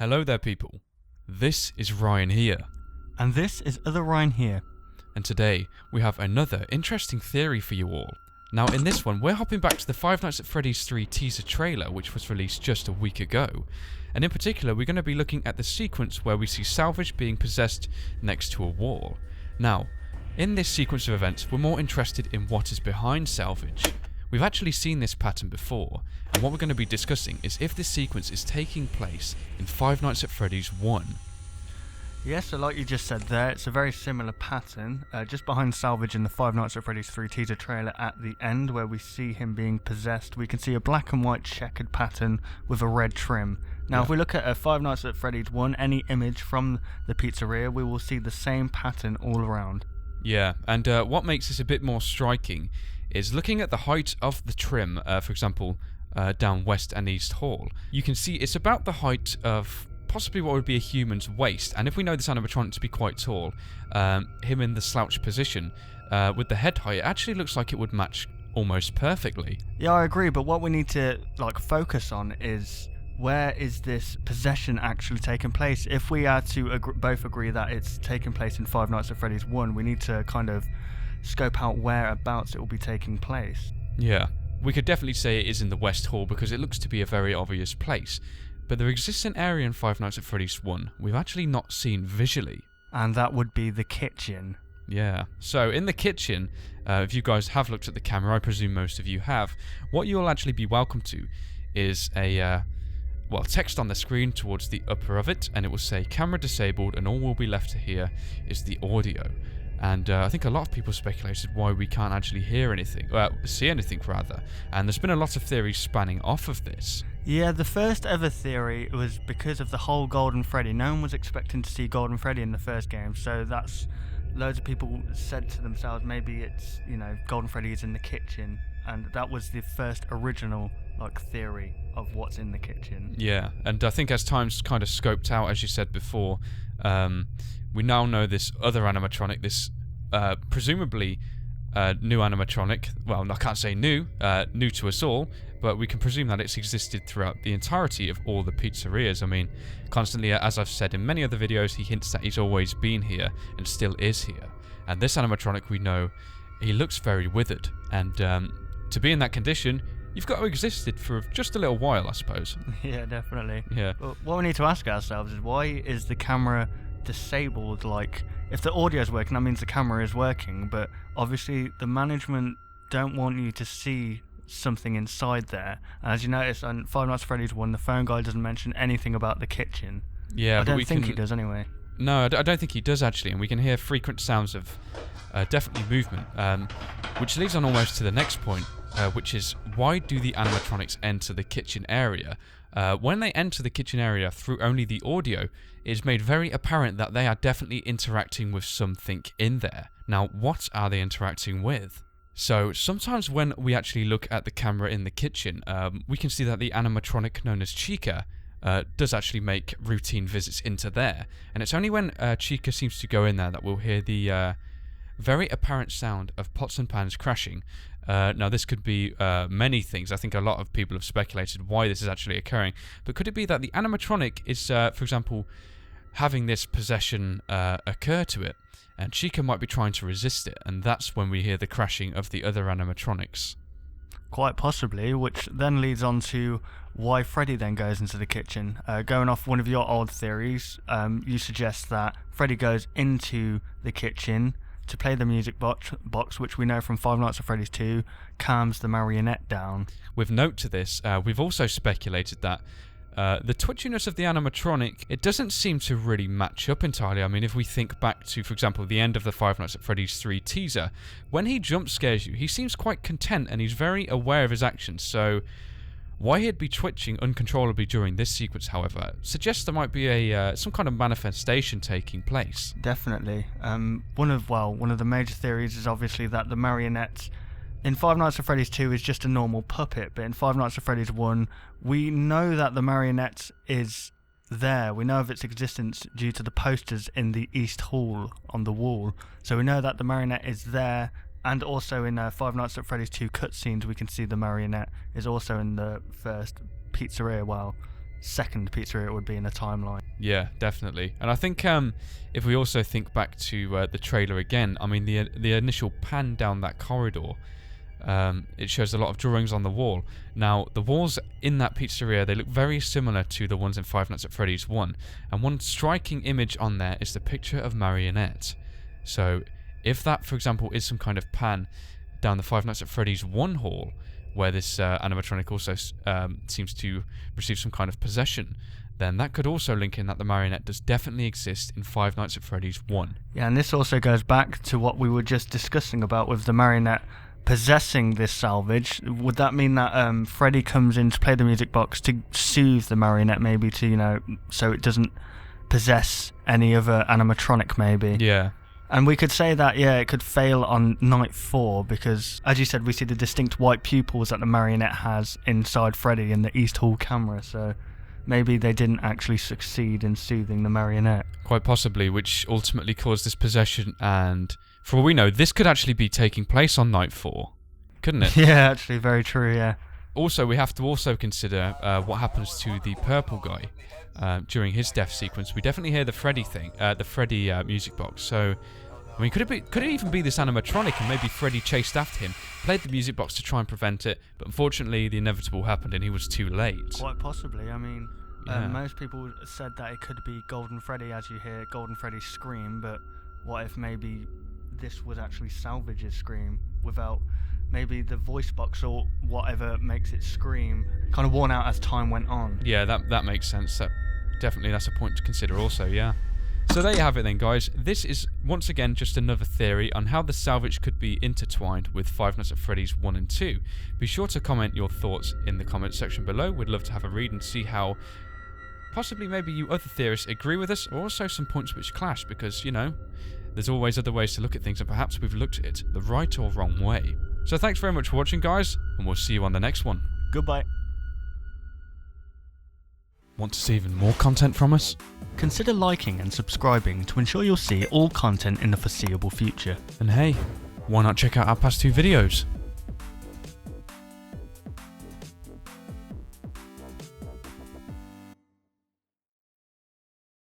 Hello there people, this is Ryan here. And this is other Ryan here. And today we have another interesting theory for you all. Now in this one we're hopping back to the Five Nights at Freddy's 3 teaser trailer which was released just a week ago. And in particular we're going to be looking at the sequence where we see Salvage being possessed next to a wall. Now, in this sequence of events we're more interested in what is behind Salvage. We've actually seen this pattern before, and what we're going to be discussing is if this sequence is taking place in Five Nights at Freddy's 1. Yes, so like you just said there, it's a very similar pattern, just behind Salvage in the Five Nights at Freddy's 3 teaser trailer at the end where we see him being possessed. We can see a black and white checkered pattern with a red trim. Now if we look at a Five Nights at Freddy's 1, any image from the pizzeria, we will see the same pattern all around. Yeah, and what makes this a bit more striking is looking at the height of the trim, for example, down West and East Hall. You can see it's about the height of possibly what would be a human's waist, and if we know this animatronic to be quite tall, him in the slouch position, with the head height, it actually looks like it would match almost perfectly. Yeah, I agree, but what we need to focus on is where is this possession actually taking place? If we are to both agree that it's taking place in Five Nights at Freddy's 1, we need to kind of scope out whereabouts it will be taking place. Yeah, we could definitely say it is in the West Hall because it looks to be a very obvious place. But there exists an area in Five Nights at Freddy's 1 we've actually not seen visually. And that would be the kitchen. Yeah, so in the kitchen, if you guys have looked at the camera, I presume most of you have, what you'll actually be welcome to is a text on the screen towards the upper of it, and it will say camera disabled, and all we'll be left to hear is the audio. And I think a lot of people speculated why we can't actually hear anything, see anything rather, and there's been a lot of theories spanning off of this. Yeah, the first ever theory was because of the whole Golden Freddy. No one was expecting to see Golden Freddy in the first game, so that's loads of people said to themselves maybe it's, Golden Freddy is in the kitchen, and that was the first original theory of what's in the kitchen. Yeah, and I think as time's kind of scoped out, as you said before, we now know this other animatronic, this presumably new animatronic. Well, I can't say new to us all, but we can presume that it's existed throughout the entirety of all the pizzerias. I mean, constantly, as I've said in many other videos, he hints that he's always been here and still is here. And this animatronic, we know, he looks very withered, and to be in that condition, you've got to existed for just a little while, I suppose. Yeah, definitely. Yeah. But what we need to ask ourselves is why is the camera disabled? If the audio is working, that means the camera is working, but obviously the management don't want you to see something inside there. And as you notice on Five Nights at Freddy's 1, the phone guy doesn't mention anything about the kitchen. Yeah, I don't think he does anyway. No, I don't think he does actually, and we can hear frequent sounds of definitely movement, which leads on almost to the next point, which is why do the animatronics enter the kitchen area? When they enter the kitchen area through only the audio, it is made very apparent that they are definitely interacting with something in there. Now, what are they interacting with? So, sometimes when we actually look at the camera in the kitchen, we can see that the animatronic known as Chica does actually make routine visits into there. And it's only when Chica seems to go in there that we'll hear the very apparent sound of pots and pans crashing. Now this could be many things. I think a lot of people have speculated why this is actually occurring. But could it be that the animatronic is, for example, having this possession occur to it, and Chica might be trying to resist it, and that's when we hear the crashing of the other animatronics? Quite possibly, which then leads on to why Freddy then goes into the kitchen. Going off one of your old theories, you suggest that Freddy goes into the kitchen to play the music box, which we know from Five Nights at Freddy's 2 calms the marionette down. With note to this, we've also speculated that the twitchiness of the animatronic, it doesn't seem to really match up entirely. I mean, if we think back to, for example, the end of the Five Nights at Freddy's 3 teaser, when he jump scares you, he seems quite content and he's very aware of his actions, so why he'd be twitching uncontrollably during this sequence, however, suggests there might be some kind of manifestation taking place. Definitely. One of the major theories is obviously that the marionette in Five Nights at Freddy's 2 is just a normal puppet, but in Five Nights at Freddy's 1, we know that the marionette is there. We know of its existence due to the posters in the East Hall on the wall. So we know that the marionette is there, and also in Five Nights at Freddy's 2 cutscenes, we can see the marionette is also in the first pizzeria while second pizzeria it would be in a timeline. Yeah, definitely. And I think if we also think back to the trailer again, I mean the initial pan down that corridor, it shows a lot of drawings on the wall. Now the walls in that pizzeria, they look very similar to the ones in Five Nights at Freddy's 1, and one striking image on there is the picture of Marionette. So if that, for example, is some kind of pan down the Five Nights at Freddy's 1 hall, where this animatronic also seems to receive some kind of possession, then that could also link in that the Marionette does definitely exist in Five Nights at Freddy's 1. Yeah, and this also goes back to what we were just discussing about with the Marionette possessing this salvage. Would that mean that Freddy comes in to play the music box to soothe the Marionette, maybe to, you know, so it doesn't possess any other animatronic, maybe? Yeah. And we could say that, yeah, it could fail on night 4 because, as you said, we see the distinct white pupils that the Marionette has inside Freddy in the East Hall camera, so maybe they didn't actually succeed in soothing the Marionette. Quite possibly, which ultimately caused this possession, and for all we know, this could actually be taking place on night 4, couldn't it? Yeah, actually, very true, yeah. Also, we have to also consider what happens to the purple guy during his death sequence. We definitely hear the Freddy thing, the Freddy music box. So, I mean, could it even be this animatronic, and maybe Freddy chased after him, played the music box to try and prevent it, but unfortunately the inevitable happened and he was too late. Quite possibly. I mean, Yeah. most people said that it could be Golden Freddy as you hear Golden Freddy scream, but what if maybe this would actually salvage his scream without maybe the voice box or whatever makes it scream kind of worn out as time went on? Yeah, that makes sense. That's a point to consider also, yeah. So there you have it then, guys. This is once again just another theory on how the salvage could be intertwined with Five Nights at Freddy's 1 and 2. Be sure to comment your thoughts in the comment section below. We'd love to have a read and see how possibly maybe you other theorists agree with us, or also some points which clash, because, you know, there's always other ways to look at things, and perhaps we've looked at it the right or wrong way. So thanks very much for watching, guys, and we'll see you on the next one. Goodbye. Want to see even more content from us? Consider liking and subscribing to ensure you'll see all content in the foreseeable future. And hey, why not check out our past 2 videos?